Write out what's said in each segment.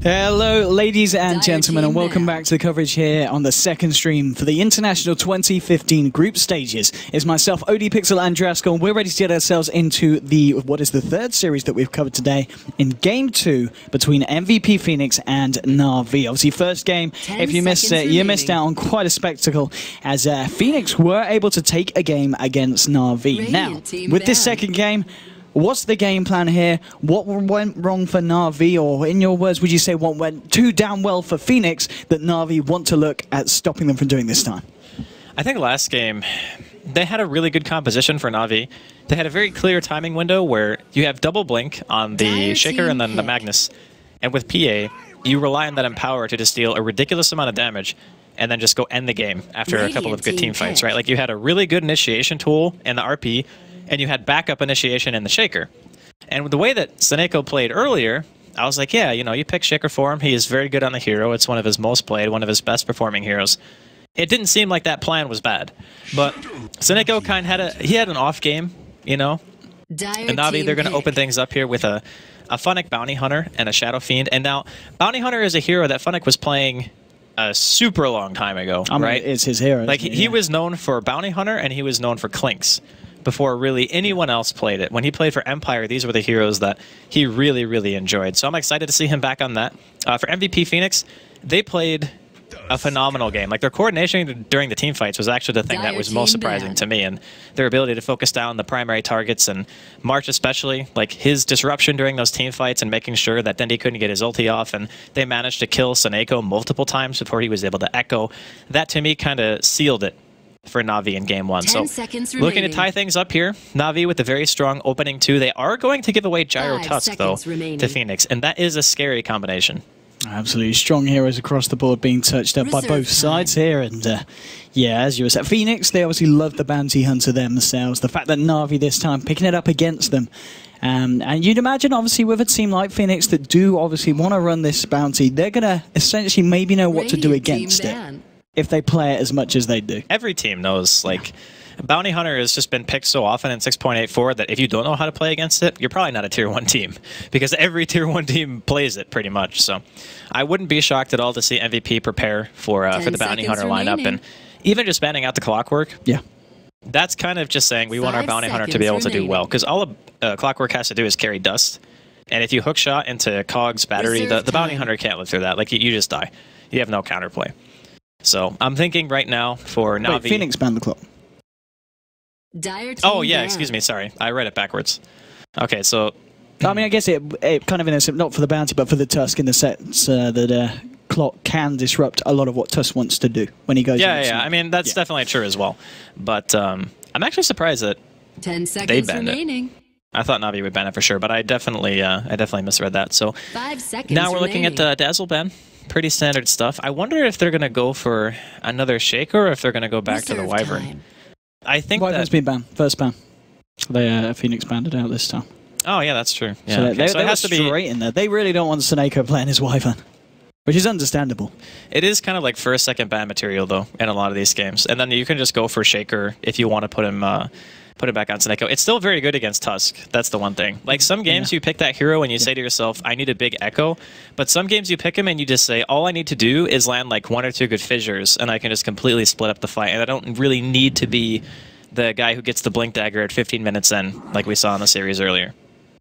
Hello, ladies and gentlemen, and welcome back to the coverage here on the second stream for the International 2015 Group Stages. It's myself, ODPixel and Draskell, and we're ready to get ourselves into what is the third series that we've covered today in Game 2 between MVP Phoenix and Na'Vi. Obviously, first game, if you missed it, you missed out on quite a spectacle as Phoenix were able to take a game against Na'Vi. Now, with this second game, what's the game plan here? What went wrong for Na'Vi, or in your words, would you say what went too damn well for Phoenix that Na'Vi want to look at stopping them from doing this time? I think last game, they had a really good composition for Na'Vi. They had a very clear timing window where you have double blink on the Shaker and then the Magnus. And with PA, you rely on that Empower to just deal a ridiculous amount of damage and then just go end the game after a couple of good team fights, right? Like you had a really good initiation tool in the RP, and you had backup initiation in the Shaker. And with the way that Seneko played earlier, I was like, yeah, you know, you pick Shaker for him. He is very good on the hero. It's one of his most played, one of his best performing heroes. It didn't seem like that plan was bad. But Seneko kind of had an off game, you know? And Na'Vi, they're going to open things up here with a Funnick Bounty Hunter and a Shadow Fiend. And now, Bounty Hunter is a hero that Funnick was playing a super long time ago, right? It's his hero. Like, he was known for Bounty Hunter, and he was known for Clinks before really anyone else played it. When he played for Empire, these were the heroes that he really, really enjoyed. So I'm excited to see him back on that. For MVP Phoenix, they played a phenomenal game. Like, their coordination during the team fights was actually the thing that was most surprising to me, and their ability to focus down the primary targets, and March especially, like his disruption during those team fights and making sure that Dendi couldn't get his ulti off, and they managed to kill Seneko multiple times before he was able to echo. That to me kind of sealed it for Na'Vi in Game 1. So looking to tie things up here, Na'Vi with a very strong opening 2. They are going to give away Gyro Tusk, though, to Phoenix, and that is a scary combination. Absolutely strong heroes across the board being touched up by both sides here, and yeah, as you were saying, Phoenix, they obviously love the Bounty Hunter themselves. The fact that Na'Vi this time picking it up against them, and you'd imagine obviously with a team like Phoenix that do obviously want to run this bounty, they're going to essentially maybe know what to do against it if they play it as much as they do. Every team knows, like, Bounty Hunter has just been picked so often in 6.84 that if you don't know how to play against it, you're probably not a Tier 1 team, because every Tier 1 team plays it pretty much. So I wouldn't be shocked at all to see MVP prepare for the Bounty Hunter lineup, and even just banning out the Clockwork. Yeah. That's kind of just saying we want our Bounty Hunter to be able to do well, because all a Clockwork has to do is carry dust, and if you hookshot into Cog's battery, the Bounty Hunter can't live through that. Like, you just die. You have no counterplay. So I'm thinking right now for Na'Vi... Wait, Phoenix banned the clock. Oh, yeah, excuse me, sorry. I read it backwards. Okay, so... I mean, I guess it kind of in a, not for the bounty, but for the Tusk, in the sense that clock can disrupt a lot of what Tusk wants to do when he goes... Yeah, I mean, that's definitely true as well. But I'm actually surprised that 10 seconds they banned remaining. it. I thought Na'Vi would ban it for sure, but I definitely misread that. So 5 seconds now we're looking at Dazzle ban. Pretty standard stuff. I wonder if they're going to go for another Shaker, or if they're going to go back to the Wyvern. I think Wyvern's been banned. First ban. They Phoenix banned it out this time. Oh, yeah, that's true. Yeah, so okay. they has to be straight in there. They really don't want Seneko playing his Wyvern, which is understandable. It is kind of like first, second ban material, though, in a lot of these games. And then you can just go for Shaker if you want to put him back on Seneko. It's still very good against Tusk. That's the one thing. Like, some games you pick that hero and you say to yourself, I need a big echo. But some games you pick him and you just say, all I need to do is land like 1 or 2 good fissures, and I can just completely split up the fight. And I don't really need to be the guy who gets the Blink Dagger at 15 minutes in, like we saw in the series earlier.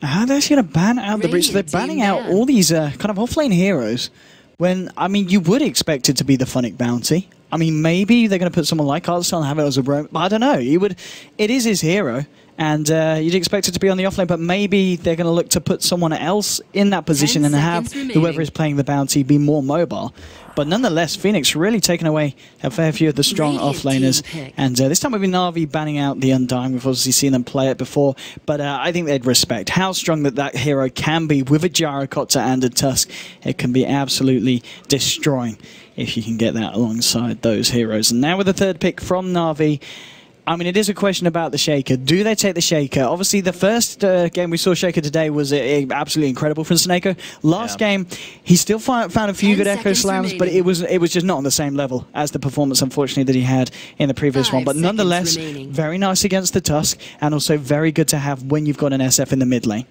How are they actually going to ban out the breach? So they're banning out all these kind of offlane heroes when, I mean, you would expect it to be the Funnick Bounty. I mean, maybe they're going to put someone like Hearthstone and have it as a roam. But I don't know. It is his hero, and you'd expect it to be on the offlane, but maybe they're going to look to put someone else in that position and have whoever is playing the bounty be more mobile. But nonetheless, Phoenix really taken away a fair few of the strong offlaners. And this time we've been Na'Vi banning out the Undying. We've obviously seen them play it before, but I think they'd respect how strong that hero can be with a Gyrocopter and a Tusk. It can be absolutely destroying if you can get that alongside those heroes. And now with the third pick from Na'Vi, I mean, it is a question about the Shaker. Do they take the Shaker? Obviously, the first game we saw Shaker today was absolutely incredible from Seneko. Last game, he still found a few good Echo Slams, but it was just not on the same level as the performance, unfortunately, that he had in the previous one. But nonetheless, very nice against the Tusk, and also very good to have when you've got an SF in the mid lane.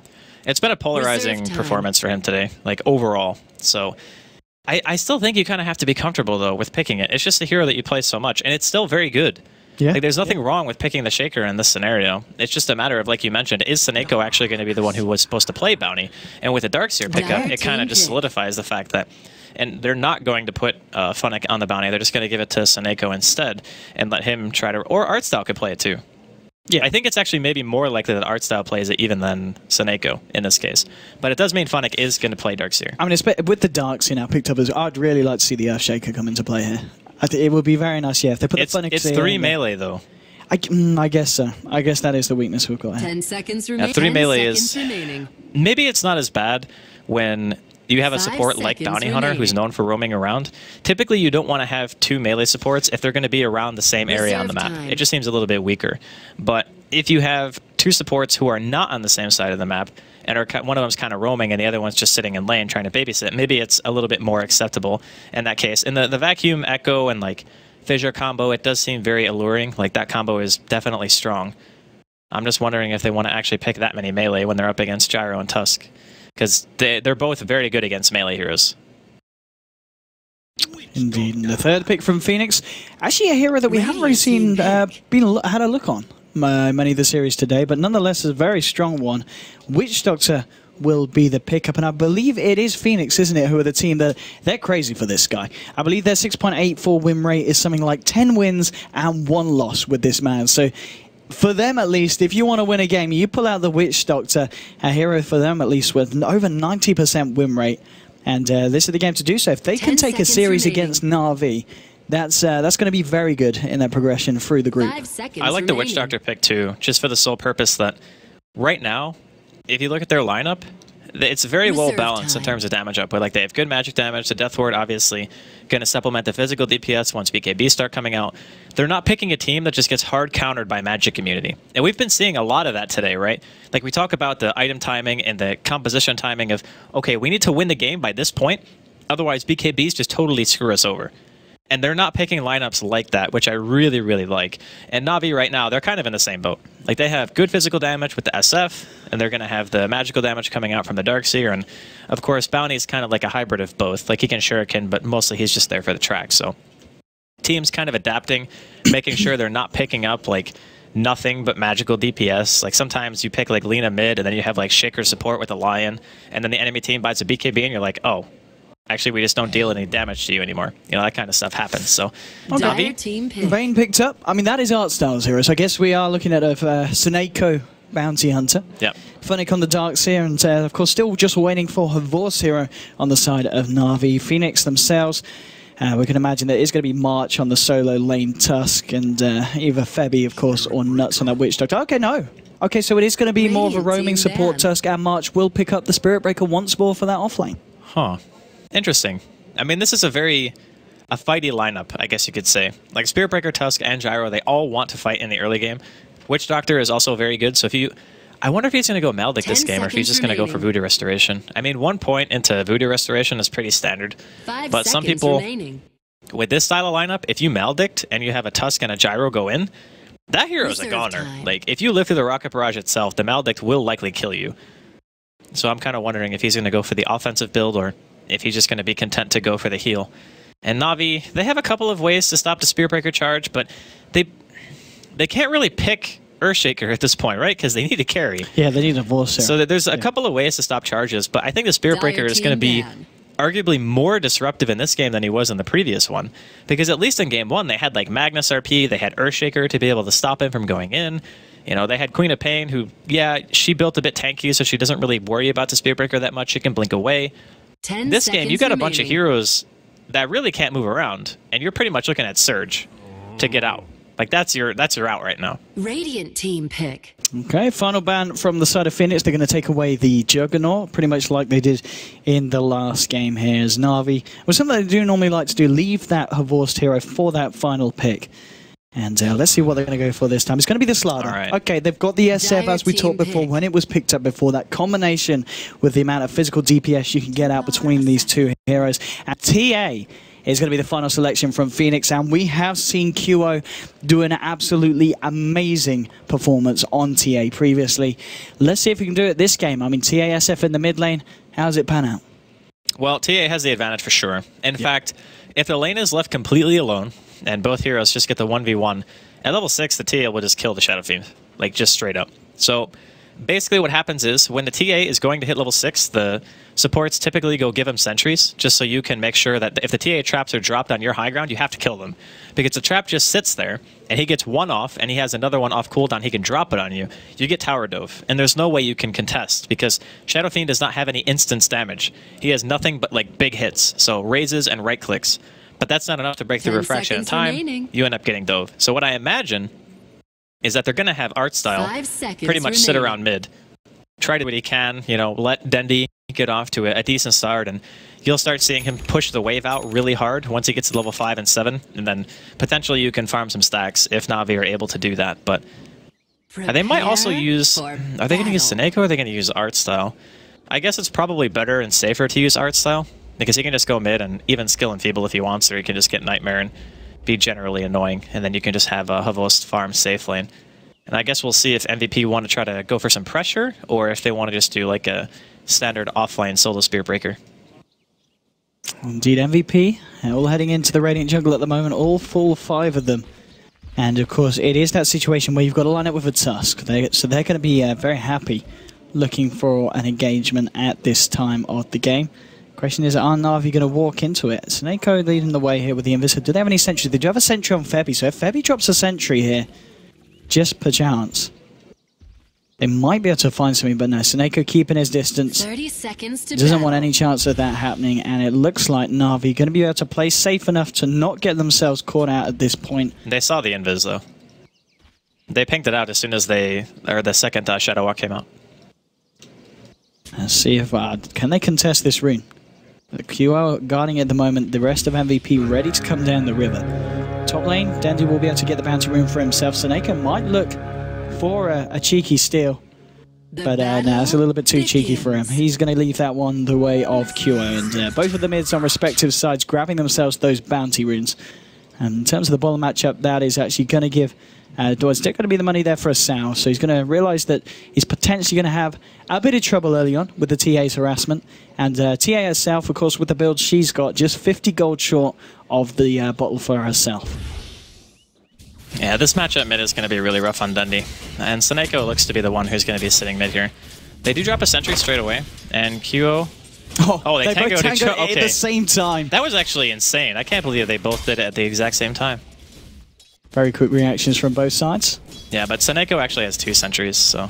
It's been a polarizing performance for him today, like overall. So I still think you kind of have to be comfortable, though, with picking it. It's just a hero that you play so much, and it's still very good. Yeah. Like, there's nothing wrong with picking the Shaker in this scenario. It's just a matter of, like you mentioned, is Seneko actually going to be the one who was supposed to play Bounty? And with the Darkseer pickup, it kind of just solidifies the fact that... And they're not going to put Funnick on the Bounty. They're just going to give it to Seneko instead and let him try to... Or Artstyle could play it, too. Yeah, I think it's actually maybe more likely that Artstyle plays it even than Seneko in this case. But it does mean Funnick is going to play Darkseer. I mean, with the Darkseer now picked up, I'd really like to see the Earthshaker come into play here. I think it would be very nice, yeah, if they put the Funnick... It's 3 melee, though. I guess so. I guess that is the weakness we've got here. 10 seconds remaining. 3 melee is... Maybe it's not as bad when you have a support like Bounty Hunter who's known for roaming around. Typically, you don't want to have 2 melee supports if they're going to be around the same area on the map. It just seems a little bit weaker. But if you have 2 supports who are not on the same side of the map, and one of them's kind of roaming and the other one's just sitting in lane trying to babysit, maybe it's a little bit more acceptable in that case. In the Vacuum, Echo, and like Fissure combo, it does seem very alluring. Like, that combo is definitely strong. I'm just wondering if they want to actually pick that many melee when they're up against Gyro and Tusk. Because they're both very good against melee heroes. Indeed. And the third pick from Phoenix, actually a hero that we haven't really seen had a look on many of the series today, but nonetheless a very strong one. Witch Doctor will be the pickup, and I believe it is Phoenix, isn't it, who are the team that they're crazy for this guy. I believe their 6.84 win rate is something like 10 wins and 1 loss with this man. So for them, at least, if you want to win a game, you pull out the Witch Doctor, a hero for them at least with over 90% win rate. And this is the game to do so. If they can take a series against Na'Vi, that's going to be very good in their progression through the group. I like the Witch Doctor pick too, just for the sole purpose that right now, if you look at their lineup, it's very well balanced in terms of damage output. Like, they have good magic damage. The Death Ward obviously going to supplement the physical DPS once BKB start coming out. They're not picking a team that just gets hard countered by magic immunity. And we've been seeing a lot of that today, right? Like, we talk about the item timing and the composition timing of, okay, we need to win the game by this point, otherwise BKBs just totally screw us over. And they're not picking lineups like that, which I really, really like. And Na'Vi right now, they're kind of in the same boat. Like, they have good physical damage with the SF, and they're going to have the magical damage coming out from the Darkseer. And, of course, Bounty's kind of like a hybrid of both. Like, he can shuriken, but mostly he's just there for the track. So, teams kind of adapting, making sure they're not picking up, like, nothing but magical DPS. Like, sometimes you pick, like, Lina mid, and then you have, like, Shaker support with a Lion, and then the enemy team buys a BKB, and you're like, oh, actually, we just don't deal any damage to you anymore. You know, that kind of stuff happens. So, Vayne picked up. I mean, that is Artstyle's hero. So I guess we are looking at a Seneko Bounty Hunter. Yeah. Funnick on the Darkseer, and of course, still just waiting for Havor's hero on the side of Na'Vi. Phoenix themselves. We can imagine that it's going to be March on the solo lane Tusk, and either Febby, of course, or Nuts on that Witch Doctor. Okay, no. Okay, so it is going to be more of a roaming support Tusk, and March will pick up the Spirit Breaker once more for that offlane. Huh. Interesting. I mean, this is a fighty lineup, I guess you could say. Like, Spirit Breaker, Tusk, and Gyro, they all want to fight in the early game. Witch Doctor is also very good, so if you... I wonder if he's going to go Maldic this game, or if he's just going to go for Voodoo Restoration. I mean, 1 point into Voodoo Restoration is pretty standard. But some people, with this style of lineup, if you Maldict and you have a Tusk and a Gyro go in, that hero's a goner. Like, if you live through the Rocket Barrage itself, the Maldict will likely kill you. So I'm kind of wondering if he's going to go for the offensive build, or if he's just going to be content to go for the heal. And Na'Vi, they have a couple of ways to stop the Spirit Breaker charge, but they can't really pick Earthshaker at this point, right? Because they need to carry. Yeah, they need a Vorcer. So there's a couple of ways to stop charges, but I think the Spirit Breaker is going to be arguably more disruptive in this game than he was in the previous one. Because at least in Game 1, they had like Magnus RP, they had Earthshaker to be able to stop him from going in. You know, they had Queen of Pain, who, yeah, she built a bit tanky, so she doesn't really worry about the Spirit Breaker that much. She can blink away. This game, you got a bunch of heroes that really can't move around, and you're pretty much looking at Surge to get out. Like, that's your out right now. Radiant team pick. Okay, final ban from the side of Phoenix. They're going to take away the Juggernaut, pretty much like they did in the last game here as Na'Vi. Well, something they do normally like to do, leave that Havor's hero for that final pick. And let's see what they're going to go for this time. It's going to be the Slardar. Right. Okay, they've got the SF, as we talked before, when it was picked up before. That combination with the amount of physical DPS you can get out between these two heroes. And TA is going to be the final selection from Phoenix, and we have seen QO do an absolutely amazing performance on TA previously. Let's see if we can do it this game. I mean, TASF in the mid lane, how's it pan out? Well, TA has the advantage for sure. In fact, if the lane is left completely alone, and both heroes just get the 1v1, at level 6, the TA will just kill the Shadow Fiend, like just straight up. So basically what happens is when the TA is going to hit level 6, the supports typically go give him sentries, just so you can make sure that if the TA traps are dropped on your high ground, you have to kill them. Because the trap just sits there, and he gets one off, and he has another one off cooldown, he can drop it on you. You get tower dove, and there's no way you can contest, because Shadow Fiend does not have any instance damage. He has nothing but like big hits, so raises and right clicks. But that's not enough to break through refraction in time. Remaining. You end up getting dove. So what I imagine is that they're going to have art style pretty much sit around mid. Try to do what he can, you know, let Dendi get off to a decent start, and you'll start seeing him push the wave out really hard once he gets to level 5 and 7, and then potentially you can farm some stacks if Na'Vi are able to do that. But they might also use... Are they going to use Seneko, or are they going to use art style? I guess it's probably better and safer to use art style, because he can just go mid and even skill Enfeeble if he wants, or he can just get Nightmare and be generally annoying, and then you can just have a Havost farm safe lane. And I guess we'll see if MVP want to try to go for some pressure, or if they want to just do like a standard offline solo spear breaker. Indeed, MVP, all heading into the Radiant jungle at the moment, all full 5 of them. And of course, it is that situation where you've got to line up with a Tusk, so they're going to be very happy looking for an engagement at this time of the game. Question is, are Na'Vi going to walk into it? Seneko leading the way here with the Invis. Do they have any sentry? They do have a sentry on Febby, so if Febby drops a sentry here, just perchance, they might be able to find something, but no, Seneko keeping his distance. 30 seconds to doesn't want any chance of that happening, and it looks like Na'Vi going to be able to play safe enough to not get themselves caught out at this point. They saw the Invis, though. They pinged it out as soon as the second Shadow Walk came out. Let's see if, can they contest this rune? The QO guarding at the moment, the rest of MVP ready to come down the river. Top lane, Dendi will be able to get the bounty rune for himself. Seneko might look for a cheeky steal, but no, it's a little bit too cheeky for him. He's going to leave that one the way of QO, and both of the mids on respective sides grabbing themselves those bounty runes. And in terms of the bottom matchup, that is actually going to give Doyle's going to be the money there for a Sao, so he's going to realize that he's potentially going to have a bit of trouble early on with the TA's harassment. And TA herself, of course, with the build she's got, just 50 gold short of the bottle for herself. Yeah, this matchup mid is going to be really rough on Dundee, and Seneko looks to be the one who's going to be sitting mid here. They do drop a sentry straight away, and QO... Oh, they tango at the same time. That was actually insane. I can't believe they both did it at the exact same time. Very quick reactions from both sides. Yeah, but Seneko actually has 2 sentries, so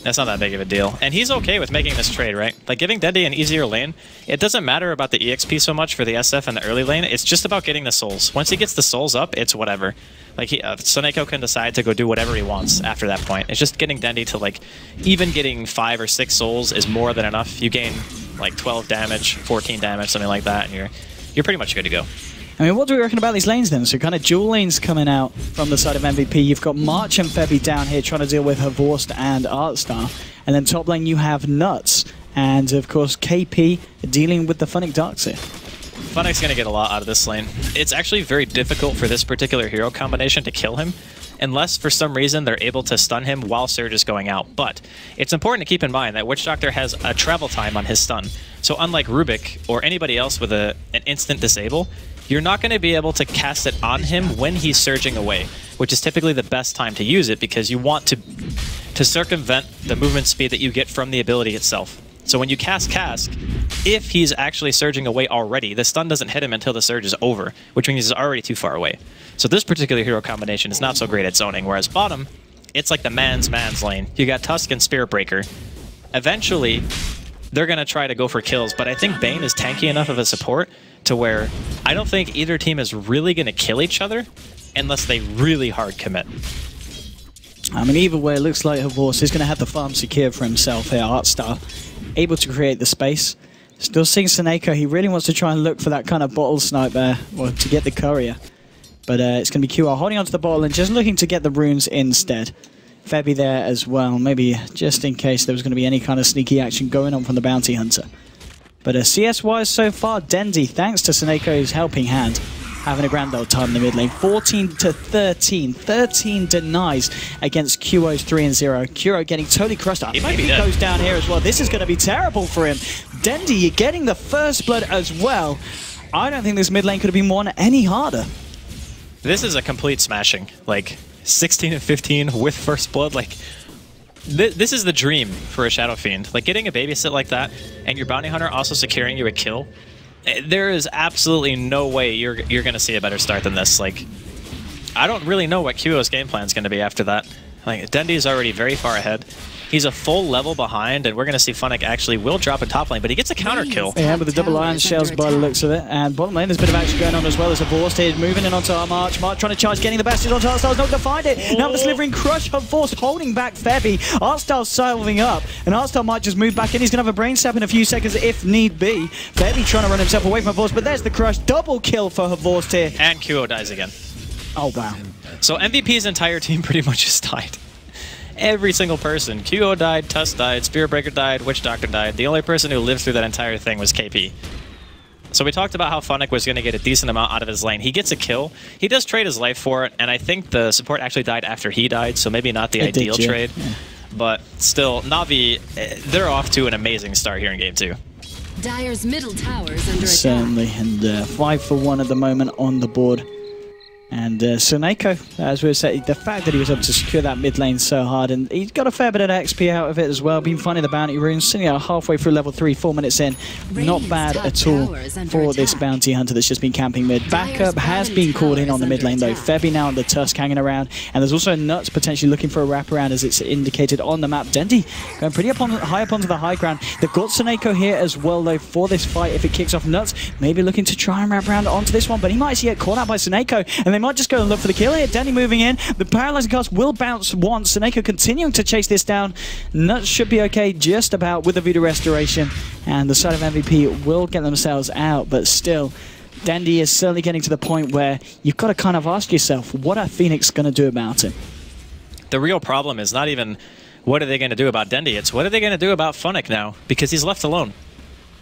that's not that big of a deal. And he's okay with making this trade, right? Like, giving Dendi an easier lane, it doesn't matter about the EXP so much for the SF and the early lane. It's just about getting the souls. Once he gets the souls up, it's whatever. Like, Seneko can decide to go do whatever he wants after that point. It's just getting Dendi to, like, even getting 5 or 6 souls is more than enough. You gain, like, 12 damage, 14 damage, something like that, and you're pretty much good to go. I mean, what do we reckon about these lanes then? So kind of dual lanes coming out from the side of MVP. You've got March and Febby down here trying to deal with Havost and Artstar. And then top lane you have Nuts. And of course KP dealing with the Funnick Darkseer. Funnick's going to get a lot out of this lane. It's actually very difficult for this particular hero combination to kill him, unless for some reason they're able to stun him while Surge is going out. But it's important to keep in mind that Witch Doctor has a travel time on his stun. So unlike Rubik or anybody else with an instant disable, you're not going to be able to cast it on him when he's surging away, which is typically the best time to use it because you want to circumvent the movement speed that you get from the ability itself. So when you cast Cask, if he's actually surging away already, the stun doesn't hit him until the surge is over, which means he's already too far away. So this particular hero combination is not so great at zoning, whereas bottom, it's like the man's lane. You got Tusk and Spirit Breaker. Eventually, they're going to try to go for kills, but I think Bane is tanky enough of a support to where I don't think either team is really going to kill each other unless they really hard commit. I mean, either way, it looks like Havost is going to have the farm secure for himself here. Artstar able to create the space. Still seeing Seneko. He really wants to try and look for that kind of bottle snipe there, or to get the courier. But it's going to be QR holding onto the bottle and just looking to get the runes instead. Febby there as well, maybe just in case there was going to be any kind of sneaky action going on from the Bounty Hunter. But CS-wise so far, Dendi, thanks to Seneco's helping hand, having a grand old time in the mid lane. 14-13. 13 denies against QO's 3-0. QO getting totally crushed up. If he goes down here as well, this is going to be terrible for him. Dendi getting the first blood as well. I don't think this mid lane could have been won any harder. This is a complete smashing. Like, 16-15 with first blood. Like, this is the dream for a Shadow Fiend. Like, getting a babysit like that, and your bounty hunter also securing you a kill. There is absolutely no way you're going to see a better start than this. Like, I don't really know what QO's game plan is going to be after that. Like, Dendi is already very far ahead. He's a full level behind, and we're going to see Funnick actually will drop in top lane, but he gets a counter kill. Yeah, with the double iron shells by the looks of it. And bottom lane, there's a bit of action going on as well as a Vorst here moving in onto our March. March trying to charge, getting the bastions onto Artstyle's not going to find it. Now the slivering crush of Vorst holding back Febby. Artstyle's salving up, and Artstyle might just move back in. He's going to have a brain sap in a few seconds if need be. Febby trying to run himself away from Vorst, but there's the crush. Double kill for Vorst here. And QO dies again. Oh, wow. So MVP's entire team pretty much just died. Every single person. QO died, Tusk died, Spirit Breaker died, Witch Doctor died. The only person who lived through that entire thing was KP. So we talked about how Funnick was going to get a decent amount out of his lane. He gets a kill. He does trade his life for it, and I think the support actually died after he died, so maybe not the ideal trade. Yeah. But still, Na'Vi, they're off to an amazing start here in Game 2. Dire's middle tower is under attack. Certainly, and 5-for-1 at the moment on the board. And Seneco, as we said, the fact that he was able to secure that mid lane so hard, and he got a fair bit of XP out of it as well, been finding the bounty runes, sitting out halfway through level 3, 4 minutes in. Not bad at all for this bounty hunter that's just been camping mid. Backup has been called in on the mid lane though. Febby now on the Tusk hanging around, and there's also Nuts potentially looking for a wraparound as it's indicated on the map. Dendi going pretty high up onto the high ground. They've got Seneco here as well though for this fight if it kicks off. Nuts maybe looking to try and wrap around onto this one, but he might actually get caught out by Seneco, and they might just go and look for the kill here. Dendi moving in. The paralyzing cast will bounce once. Seneco continuing to chase this down. Nuts should be okay just about with the Voodoo Restoration, and the side of MVP will get themselves out, but still Dendi is certainly getting to the point where you've got to kind of ask yourself, what are Phoenix going to do about him? The real problem is not even what are they going to do about Dendi, it's what are they going to do about Funnick now, because he's left alone.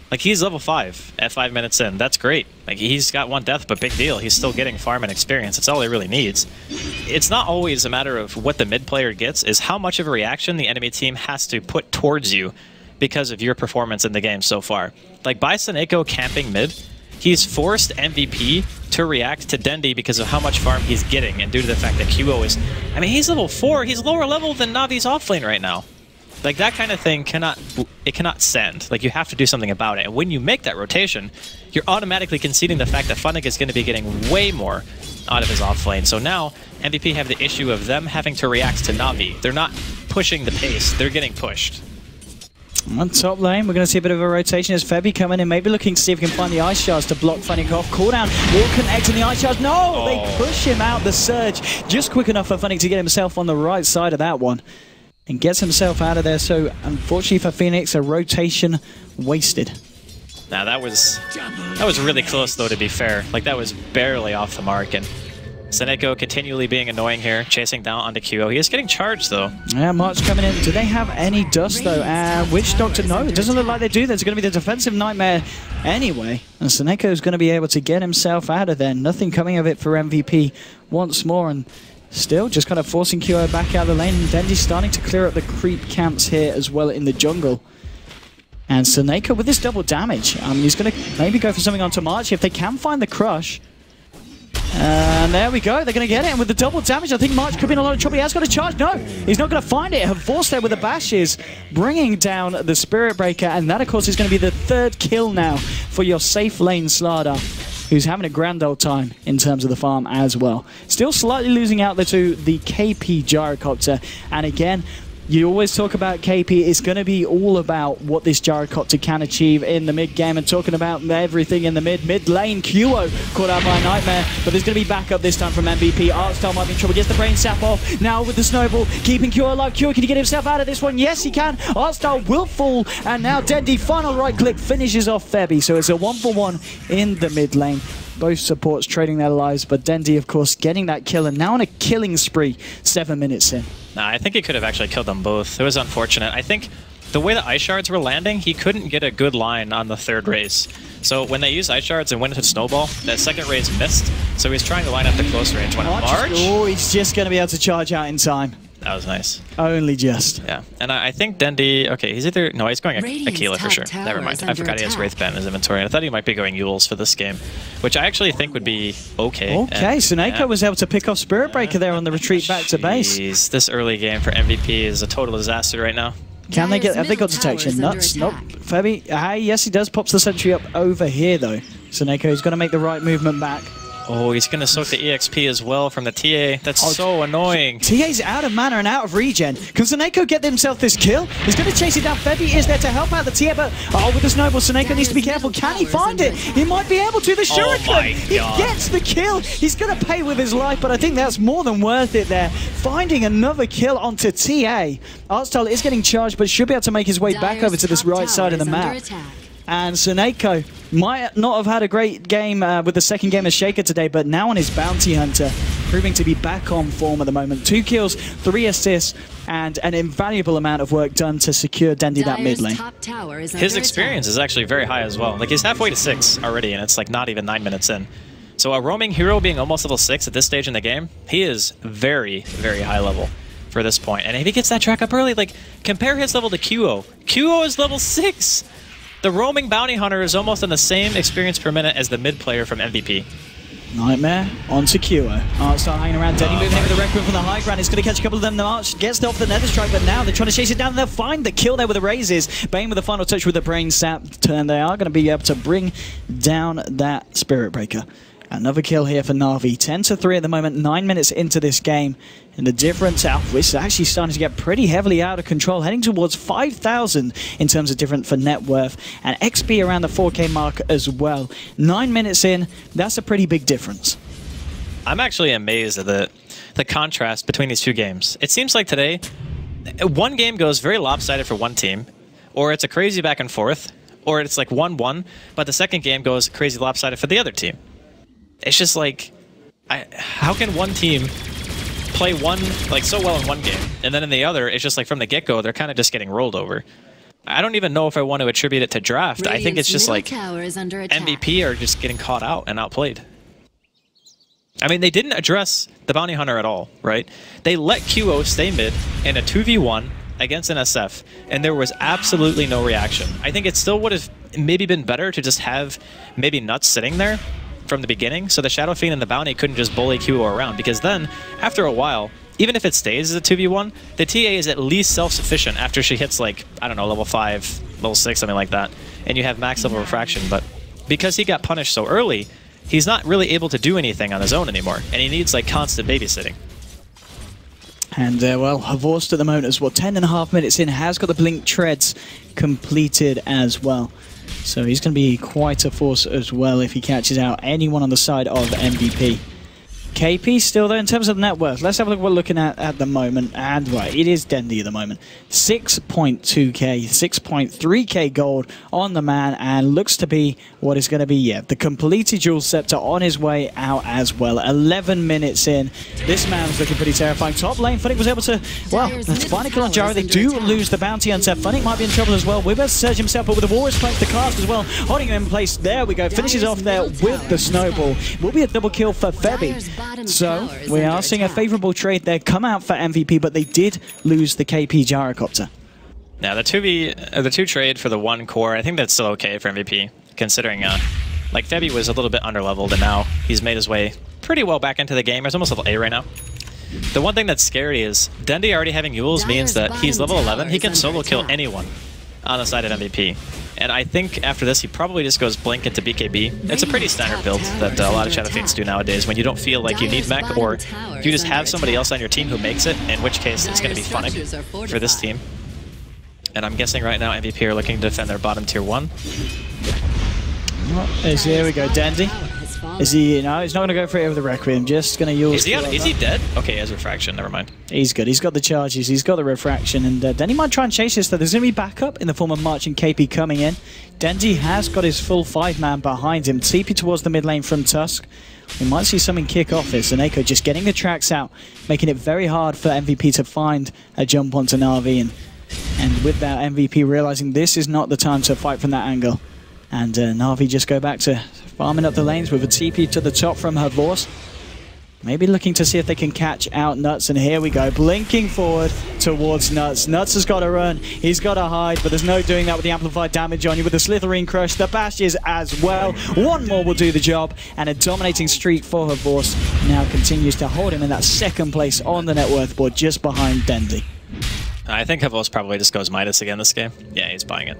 Like, he's level 5 at 5 minutes in. That's great. Like, he's got 1 death, but big deal. He's still getting farm and experience. That's all he really needs. It's not always a matter of what the mid player gets, is how much of a reaction the enemy team has to put towards you because of your performance in the game so far. Like, by Seneco camping mid, he's forced MVP to react to Dendi because of how much farm he's getting, and due to the fact that QO is... I mean, he's level 4. He's lower level than Navi's offlane right now. Like, that kind of thing cannot stand. Like, you have to do something about it. And when you make that rotation, you're automatically conceding the fact that Funnick is going to be getting way more out of his offlane. So now, MVP have the issue of them having to react to Na'Vi. They're not pushing the pace, they're getting pushed. On top lane, we're going to see a bit of a rotation as Febby coming in, maybe looking to see if we can find the Ice Shards to block Funnick off. Cooldown will connect in the Ice Shards. No! They push him out the surge. Just quick enough for Funnick to get himself on the right side of that one. And gets himself out of there, so unfortunately for Phoenix, a rotation wasted. Now that was really close though, to be fair. Like, that was barely off the mark, and Seneco continually being annoying here, chasing down onto QO. He is getting charged though. Yeah, March coming in. Do they have any dust though? Witch Doctor, no, it doesn't look like they do. There's going to be the defensive nightmare anyway, and Seneco is going to be able to get himself out of there. Nothing coming of it for MVP once more, and still just kind of forcing QO back out of the lane. And Dendi's starting to clear up the creep camps here as well in the jungle. And Seneco with this double damage, he's going to maybe go for something onto March if they can find the crush. And there we go, they're going to get it. And with the double damage, I think March could be in a lot of trouble. He has got a charge. No, he's not going to find it. Have forced there with the bashes, bringing down the Spirit Breaker. And that, of course, is going to be the 3rd kill now for your safe lane Slardar, who's having a grand old time in terms of the farm as well. Still slightly losing out there to the KP Gyrocopter. And again, you always talk about KP. It's going to be all about what this Gyrocopter can achieve in the mid-game, and talking about everything in the mid-lane. QO caught out by a Nightmare, but there's going to be backup this time from MVP. Artstyle might be in trouble. Gets the brain sap off. Now with the snowball, keeping QO alive. QO, can he get himself out of this one? Yes, he can. Artstyle will fall, and now Dendi, final right-click, finishes off Febby. So it's a 1-for-1 in the mid-lane. Both supports trading their lives, but Dendi, of course, getting that kill, and now on a killing spree 7 minutes in. Nah, I think he could have actually killed them both. It was unfortunate. I think the way the ice shards were landing, he couldn't get a good line on the third raise. So when they used ice shards and went into snowball, that second raise missed. So he's trying to line up the close range one. March? Oh, he's just going to be able to charge out in time. That was nice. Only just. Yeah, and I think Dendi, okay, he's either, no, he's going Aquila for sure. Never mind, I forgot he has Wraith Band in his inventory. I thought he might be going Yules for this game, which I actually think would be okay. Okay, Suneiko was able to pick off Spirit Breaker there on the retreat back to base. This early game for MVP is a total disaster right now. Can they get, have they got detection? Nuts? Nope. Febby, yes he does, pops the sentry up over here though. Suneiko's going to make the right movement back. Oh, he's going to soak the EXP as well from the TA. That's so annoying. TA's out of mana and out of regen. Can Suneiko get himself this kill? He's going to chase it down. Febby is there to help out the TA, but with the snowball, Suneiko needs to be careful. Can he find it? He might be able to. The Shuriken! He gets the kill. He's going to pay with his life, but I think that's more than worth it there. Finding another kill onto TA. Artstyle is getting charged, but should be able to make his way back over to this right side of the map. And Suneiko might not have had a great game with the second game as Shaker today, but now on his Bounty Hunter, proving to be back on form at the moment. 2 kills, 3 assists, and an invaluable amount of work done to secure Dendi that mid lane. His experience is actually very high as well. Like, he's halfway to 6 already, and it's like not even 9 minutes in. So a roaming hero being almost level 6 at this stage in the game, he is very, very high level for this point. And if he gets that track up early, like, compare his level to QO. QO is level 6! The roaming bounty hunter is almost on the same experience per minute as the mid player from MVP. Nightmare onto QO. Artstyle hanging around. Denny moving in with the Requiem from the high ground. He's going to catch a couple of them. The March gets off the Nether Strike, but now they're trying to chase it down. They'll find the kill there with the raises. Bane with the final touch with the brain sap turn. They are going to be able to bring down that Spirit Breaker. Another kill here for Na'Vi. 10-3 at the moment, 9 minutes into this game. And the difference out is actually starting to get pretty heavily out of control, heading towards 5,000 in terms of difference for net worth. And XP around the 4K mark as well. 9 minutes in, that's a pretty big difference. I'm actually amazed at the contrast between these two games. It seems like today, one game goes very lopsided for one team, or it's a crazy back and forth, or it's like 1-1, but the second game goes crazy lopsided for the other team. It's just like, how can one team play so well in one game, and then in the other, it's just like from the get-go, they're kind of just getting rolled over. I don't even know if I want to attribute it to draft. I think it's just like MVP are just getting caught out and outplayed. I mean, they didn't address the Bounty Hunter at all, right? They let QO stay mid in a 2v1 against an SF, and there was absolutely no reaction. I think it still would have maybe been better to just have maybe Nuts sitting there from the beginning, so the Shadow Fiend and the Bounty couldn't just bully QO around, because then, after a while, even if it stays as a 2v1, the TA is at least self-sufficient after she hits, like, I don't know, level 5, level 6, something like that, and you have max level refraction, but because he got punished so early, he's not really able to do anything on his own anymore, and he needs, like, constant babysitting. And, well, Havorst at the moment as well, 10.5 minutes in, has got the Blink Treads completed as well. So he's going to be quite a force as well if he catches out anyone on the side of MVP. KP still there in terms of net worth. Let's have a look what we're looking at the moment. And right, it is Dendi at the moment. 6.2k, 6.3k gold on the man, and looks to be what is going to be, yeah, the completed Jewel Scepter on his way out as well. 11 minutes in. This man's looking pretty terrifying. Top lane, Funnick was able to, well, find a kill on Gyro. They do lose the Bounty Hunter. Funnick might be in trouble as well. We're about to surge himself, but with the Walrus Plank to cast as well. Holding him in place. There we go. Finishes off there with the Snowball. Will be a double kill for Febby. So, we are seeing a favourable trade there come out for MVP, but they did lose the KP Gyrocopter. Now, the 2 trade for the 1 core, I think that's still okay for MVP, considering, like, Febby was a little bit underleveled, and now he's made his way pretty well back into the game. He's almost level A right now. The one thing that's scary is Dendi already having Yules means that he's level 11. He can solo kill anyone on the side of MVP. And I think after this, he probably just goes Blink into BKB. It's a pretty standard build that a lot of Shadow Fiends do nowadays when you don't feel like you need mech, or you just have somebody else on your team who makes it, in which case it's going to be Funnick for this team. And I'm guessing right now MVP are looking to defend their bottom tier 1. Here we go, Dendi. Is he, no, he's not going to go for it with the Requiem, just going to use... Is he dead? Okay, he has Refraction, never mind. He's good, he's got the charges, he's got the Refraction, and then he might try and chase this, though. There's going to be backup in the form of March and KP coming in. Dendi has got his full 5-man behind him, TP towards the mid lane from Tusk. We might see something kick off here. Suneiko just getting the tracks out, making it very hard for MVP to find a jump onto Na'Vi, and And with that, MVP realizing this is not the time to fight from that angle. And Na'Vi just go back to farming up the lanes with a TP to the top from her Vorce. Maybe looking to see if they can catch out Nuts, and here we go, blinking forward towards Nuts. Nuts has got to run, he's got to hide, but there's no doing that with the amplified damage on you, with the Slitherine Crush, the Bashes as well. One more will do the job, and a dominating streak for her Vorce now continues to hold him in that second place on the net worth board, just behind Dendi. I think Havos probably just goes Midas again this game. Yeah, he's buying it.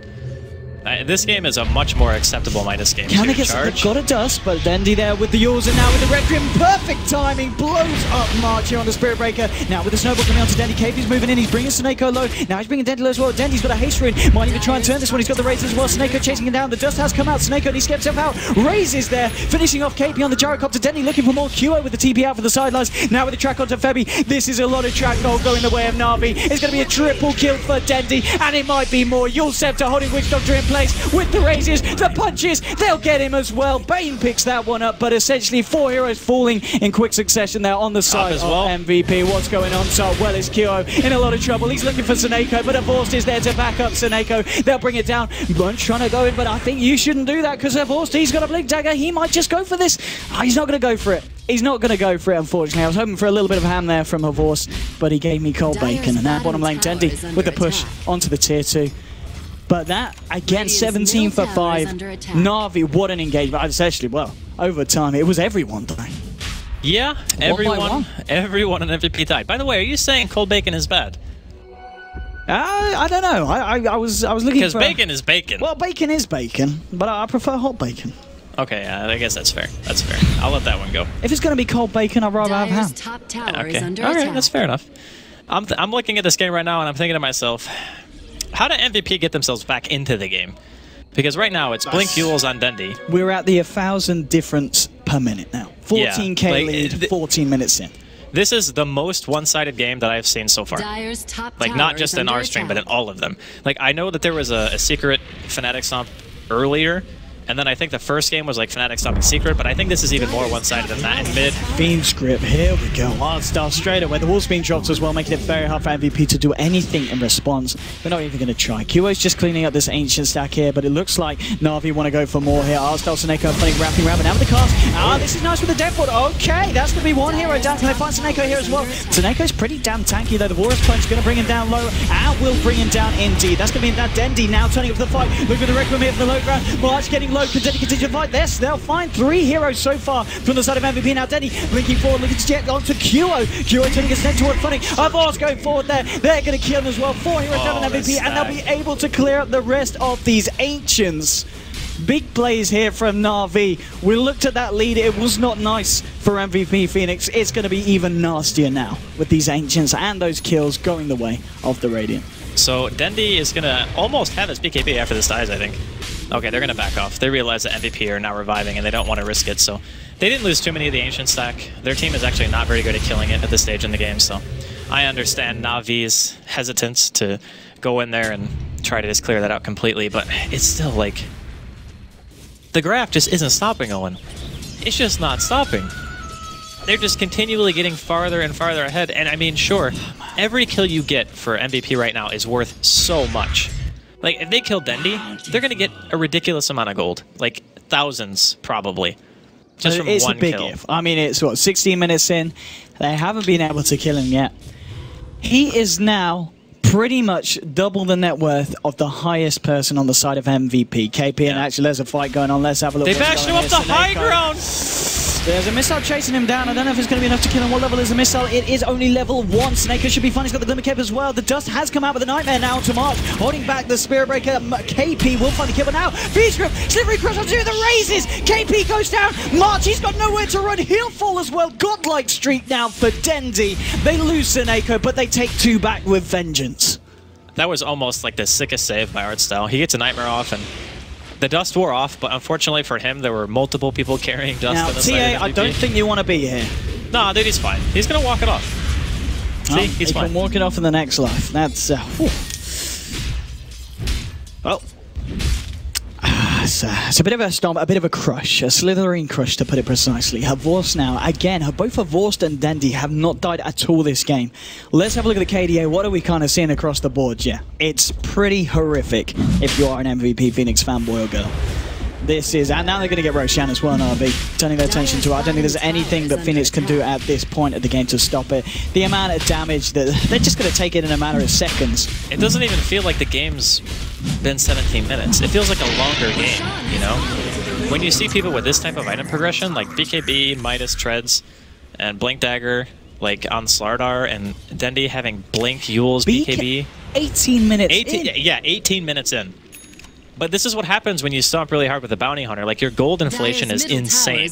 This game is a much more acceptable Midas game. Can they get they've got a dust, but Dendi there with the Yules, and now with the Requiem, perfect timing, blows up March here on the Spirit Breaker. Now with the Snowball coming on to Dendi, KP's moving in, he's bringing Sneko low, now he's bringing Dendi low as well. Dendi's got a haste rune, might even try and turn this one, he's got the Raze as well. Sneko chasing him down, the dust has come out, Sneko, and he skips himself out. Raze is there, finishing off KP on the Gyrocopter. Dendi looking for more QO with the TP out for the sidelines. Now with the track onto Febby, this is a lot of track gold going the way of Na'Vi. It's going to be a triple kill for Dendi, and it might be more. Yules Scepter holding Witch Doctor in place with the Raze. The punches, they'll get him as well. Bane picks that one up, but essentially 4 heroes falling in quick succession there on the side of MVP. What's going on? So well is QO in a lot of trouble. He's looking for Sneko, but Vorce is there to back up Sneko. They'll bring it down. Bunch trying to go in, but I think you shouldn't do that because Vorce, he's got a blink dagger. He might just go for this. Oh, he's not going to go for it. He's not going to go for it, unfortunately. I was hoping for a little bit of ham there from Vorce, but he gave me cold bacon. And now bottom lane Dendi with the push onto the tier 2. But that, again, 17 for 5. Na'Vi, what an engagement. Essentially, well, over time, it was everyone dying. Yeah, everyone in MVP died. By the way, are you saying cold bacon is bad? I don't know. I was looking for... Because bacon is bacon. Well, bacon is bacon, but I prefer hot bacon. Okay, I guess that's fair. That's fair. I'll let that one go. If it's going to be cold bacon, I'd rather have ham. Top tower Okay. is under All right, attack. that's fair enough. I'm looking at this game right now, and I'm thinking to myself, how did MVP get themselves back into the game? Because right now, it's Blink Yules on Dendi. We're at the 1,000 difference per minute now. 14k lead, 14 minutes in. This is the most one-sided game that I've seen so far. Dyer's top Like, not just in our stream, but in all of them. Like, I know that there was a secret Fnatic stomp earlier, and then I think the first game was like Fnatic stopping secret, but I think this is even more one-sided than that in mid. Fiend script, here we go. Wild Star straight away. The wall's being dropped as well, making it very hard for MVP to do anything in response. They're not even going to try. QO's just cleaning up this ancient stack here, but it looks like Na'Vi want to go for more here. Arstal, Sneko, playing wrapping rabbit. Now with the cast. Ah, this is nice with the deathboard. Okay, that's going to be one hero down. Can they find Sneko here as well? Snake's pretty damn tanky though. The Warriors punch is going to bring him down low, and will bring him down indeed. That's going to be that Dendi now turning up the fight. Look at the Requiem here from the low ground. March getting low. Dendi continues to fight this. They'll find 3 heroes so far from the side of MVP. Now Dendi linking forward, looking to jet onto QO. QO turning his head toward Funny. Vorce going forward there. They're going to kill him as well. 4 heroes down on MVP, and they'll be able to clear up the rest of these Ancients. Big plays here from Na'Vi. We looked at that lead. It was not nice for MVP Phoenix. It's going to be even nastier now with these Ancients and those kills going the way of the Radiant. So Dendi is going to almost have his BKB after this dies, I think. Okay, they're going to back off. They realize that MVP are now reviving, and they don't want to risk it, so they didn't lose too many of the Ancient stack. Their team is actually not very good at killing it at this stage in the game, so I understand Na'Vi's hesitance to go in there and try to just clear that out completely, but it's still like... The graph just isn't stopping, Owen. It's just not stopping. They're just continually getting farther and farther ahead, and I mean, sure, every kill you get for MVP right now is worth so much. Like, if they kill Dendi, they're going to get a ridiculous amount of gold. Like, thousands, probably. Just from one kill. It's a big if. I mean, it's, what, 16 minutes in? They haven't been able to kill him yet. He is now pretty much double the net worth of the highest person on the side of MVP. KP, and actually, there's a fight going on. Let's have a look. They bashed him up the high ground! There's a missile chasing him down. I don't know if it's going to be enough to kill him. What level is the missile? It is only level 1. Sneko should be fine. He's got the Glimmer Cape as well. The dust has come out with the Nightmare now to March. Holding back the Spirit Breaker. KP will find the kill, but now Beastgrip, Slippery Crush onto the Razes. KP goes down. March, he's got nowhere to run. He'll fall as well. Godlike streak now for Dendi. They lose Sneko, but they take 2 back with vengeance. That was almost like the sickest save by Artstyle. He gets a Nightmare off, and the dust wore off, but unfortunately for him, there were multiple people carrying dust now, on the side of MVP. I don't think you want to be here. Nah, dude, he's fine. He's going to walk it off. See, he's fine. He can walk it off in the next life. That's... well... Yes, it's a bit of a stomp, a bit of a crush, a slithering crush to put it precisely. Havorst now, again, both Havorst and Dendi have not died at all this game. Let's have a look at the KDA. What are we kind of seeing across the board? Yeah, it's pretty horrific if you are an MVP Phoenix fanboy or girl. This is, and now they're going to get Roshan as well in RB, turning their attention to it. I don't think there's anything that Phoenix can do at this point of the game to stop it. The amount of damage, that they're just going to take it in a matter of seconds. It doesn't even feel like the game's been 17 minutes. It feels like a longer game, you know? When you see people with this type of item progression, like BKB, Midas, Treads, and Blink Dagger, like on Slardar, and Dendi having Blink, Yules, BKB. 18 minutes in. Yeah, 18 minutes in. But this is what happens when you stomp really hard with a bounty hunter. Like, your gold inflation is insane.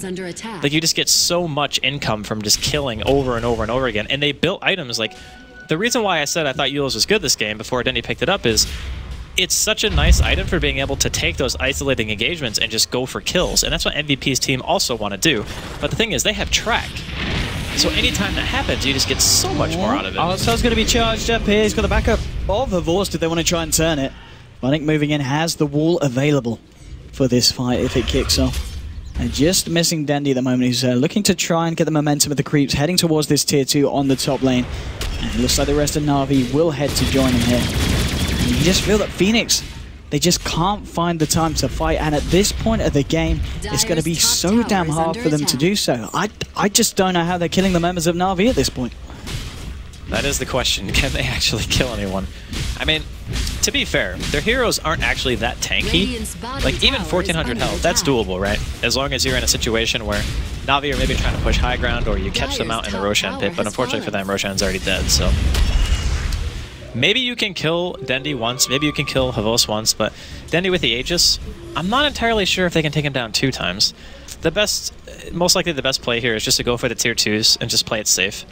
Like, you just get so much income from just killing over and over and over again. And they built items like... The reason why I said I thought Yules was good this game before Dendi picked it up is it's such a nice item for being able to take those isolating engagements and just go for kills. And that's what MVP's team also want to do. But the thing is, they have track. So anytime that happens, you just get so much more out of it. Arsenal's going to be charged up here. He's got the backup of Havorst if they want to try and turn it. Funnick moving in has the wall available for this fight if it kicks off. And just missing Dendi at the moment. He's looking to try and get the momentum of the creeps, heading towards this tier 2 on the top lane. And it looks like the rest of Na'Vi will head to join him here. And you just feel that Phoenix, they just can't find the time to fight. And at this point of the game, it's going to be so damn hard for them to do so. I just don't know how they're killing the members of Na'Vi at this point. That is the question. Can they actually kill anyone? I mean, to be fair, their heroes aren't actually that tanky. Like, even 1400 health, that's doable, right? As long as you're in a situation where Na'Vi are maybe trying to push high ground or you catch them out in the Roshan pit, but unfortunately for them, Roshan's already dead, so... Maybe you can kill Dendi once, maybe you can kill Havorst once, but Dendi with the Aegis, I'm not entirely sure if they can take him down 2 times. The best, most likely the best play here is just to go for the tier 2s and just play it safe.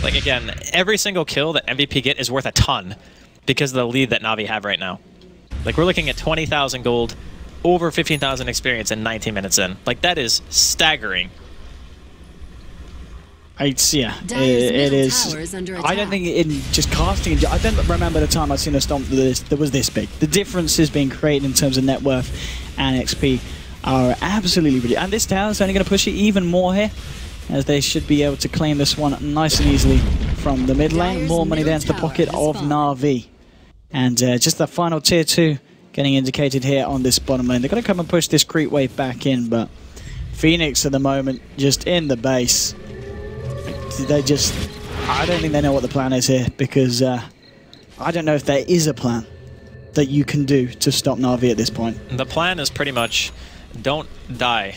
Like, again, every single kill that MVP get is worth a ton because of the lead that Na'Vi have right now. Like, we're looking at 20,000 gold, over 15,000 experience in 19 minutes in. Like, that is staggering. Yeah, it is. I don't think in just casting, I don't remember the time I've seen a stomp that was this big. The differences being created in terms of net worth and XP are absolutely ridiculous. And this tower is only going to push it even more here, as they should be able to claim this one nice and easily from the mid lane. More money there into the pocket of Na'Vi. And just the final tier 2 getting indicated here on this bottom lane. They're going to come and push this creep wave back in, but Phoenix at the moment just in the base. They just... I don't think they know what the plan is here, because I don't know if there is a plan that you can do to stop Na'Vi at this point. The plan is pretty much don't die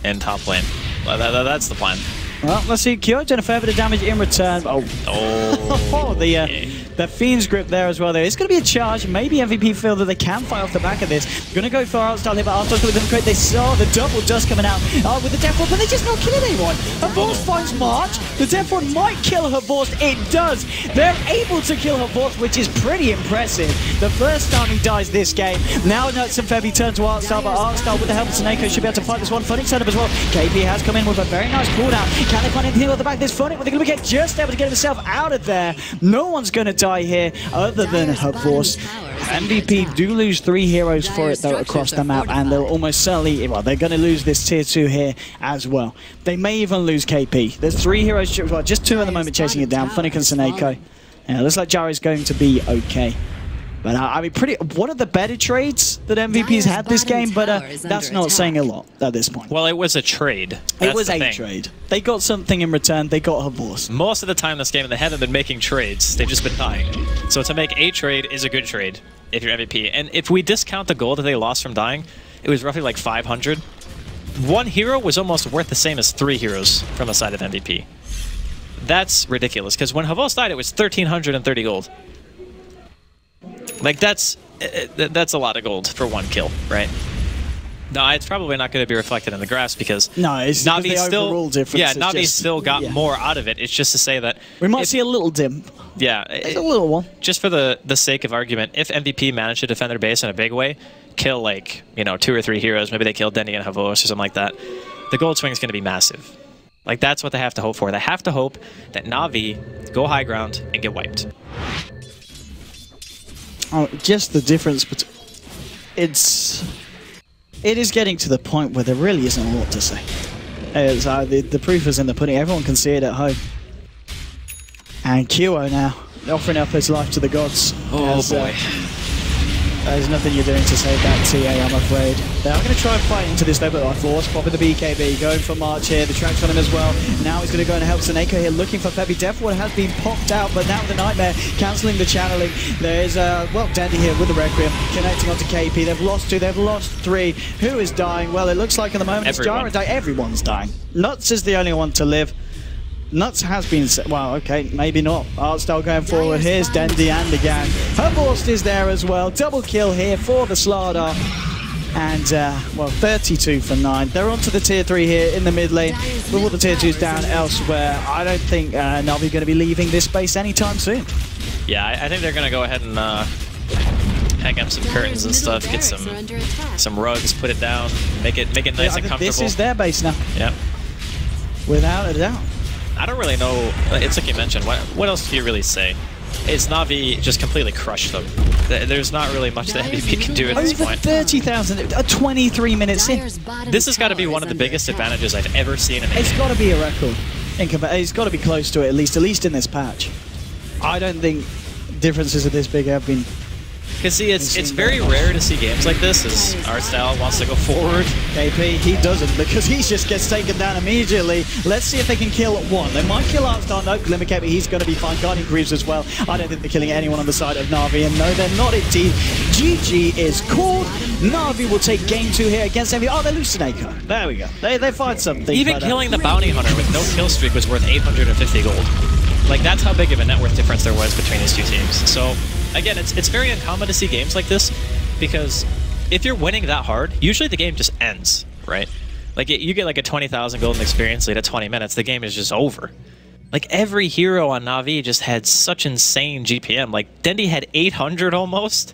in top lane. That's the plan. Well, let's see. Kyo doing a fair bit of damage in return. The Fiend's grip there as well. It's going to be a charge. Maybe MVP feel that they can fight off the back of this. Going to go for Artstyle here, but Artstyle's going to create. They saw the double dust coming out with the Death Ward, but they're just not killing anyone. Havorst finds March. The Death Ward might kill Havorst. It does. They're able to kill Havorst, which is pretty impressive. The first time he dies this game. Now Nuts and Febby turn to Artstyle, but Artstyle with the help of Snako should be able to fight this one. Funnick set up as well. KP has come in with a very nice cooldown. Can they find anything at the back of this Funnick? They're going to get just able to get himself out of there. No one's going to die here other than Havorst. MVP do lose 3 heroes for it though across the map, and they'll almost certainly, well, they're going to lose this tier 2 here as well. They may even lose KP. There's 3 heroes, well, just 2 at the moment chasing it down, Funnick and Snako. Yeah, looks like Jari's going to be okay. But I mean, one of the better trades that MVP's had this game, but that's not saying a lot at this point. Well, it was a trade. It was a trade. They got something in return. They got Havorst. Most of the time this game, they haven't been making trades. They've just been dying. So to make a trade is a good trade if you're MVP. And if we discount the gold that they lost from dying, it was roughly like 500. 1 hero was almost worth the same as 3 heroes from the side of MVP. That's ridiculous, because when Havorst died, it was 1,330 gold. Like, that's a lot of gold for 1 kill, right? No, it's probably not going to be reflected in the graphs because Na'Vi still, Na'Vi still got more out of it. It's just to say that we might see a little dim. Yeah, it's a little one. Just for the sake of argument, if MVP managed to defend their base in a big way, kill like 2 or 3 heroes, maybe they kill Dendi and Havorst or something like that, the gold swing is going to be massive. Like, that's what they have to hope for. They have to hope that Na'Vi go high ground and get wiped. Oh, just the difference between... It's... it is getting to the point where there really isn't a lot to say. It's, the proof is in the pudding. Everyone can see it at home. And QO now, offering up his life to the gods. Oh boy. There's nothing you're doing to save that TA, I'm afraid. They are going to try and fight into this though, but Force popping the BKB, going for March here, the track's on him as well. Now he's going to go and help Seneko here, looking for Febby. Deathward has been popped out, but now the Nightmare cancelling the channeling. There's, well, Dandy here with the Requiem, connecting onto KP. They've lost 2, they've lost 3. Who is dying? Well, it looks like at the moment it's Jara dying. Everyone's dying. Nuts is the only one to live. Nuts has been... Well, okay, maybe not. Artstyle going forward. Here's Dendi and the gang. Herborst is there as well. Double kill here for the Slardar. And, well, 32 for 9. They're onto the tier 3 here in the mid lane. With all the tier 2s down elsewhere, I don't think Na'Vi going to be leaving this space anytime soon. Yeah, I think they're going to go ahead and hang up some curtains and stuff, get some rugs, put it down, make it nice and comfortable. This is their base now. Yep. Without a doubt. I don't really know, it's like you mentioned, what else do you really say? Is Na'Vi just completely crushed them? There's not really much that MVP can do at this point. Over 30,000, 23 minutes in. This has got to be one of the biggest advantages I've ever seen in a game. It's got to be a record. It's got to be close to it, at least in this patch. I don't think differences of this big have been... Because see, it's very rare to see games like this as Artstyle wants to go forward. KP, he doesn't, because he just gets taken down immediately. Let's see if they can kill one. They might kill Artstyle. No, Glimmer KP, he's going to be fine. Guardian Greaves as well. I don't think they're killing anyone on the side of Na'Vi. And no, they're not indeed. GG is called. Na'Vi will take game 2 here against Envy. Oh, they lose Seneko. There we go. They find something. Even killing the Bounty Hunter with no kill streak was worth 850 gold. Like, that's how big of a net worth difference there was between these two teams. So... Again, it's very uncommon to see games like this, because if you're winning that hard, usually the game just ends, right? Like, you get like a 20,000 golden experience lead at 20 minutes, the game is just over. Like, every hero on Na'Vi just had such insane GPM. Like, Dendi had 800 almost.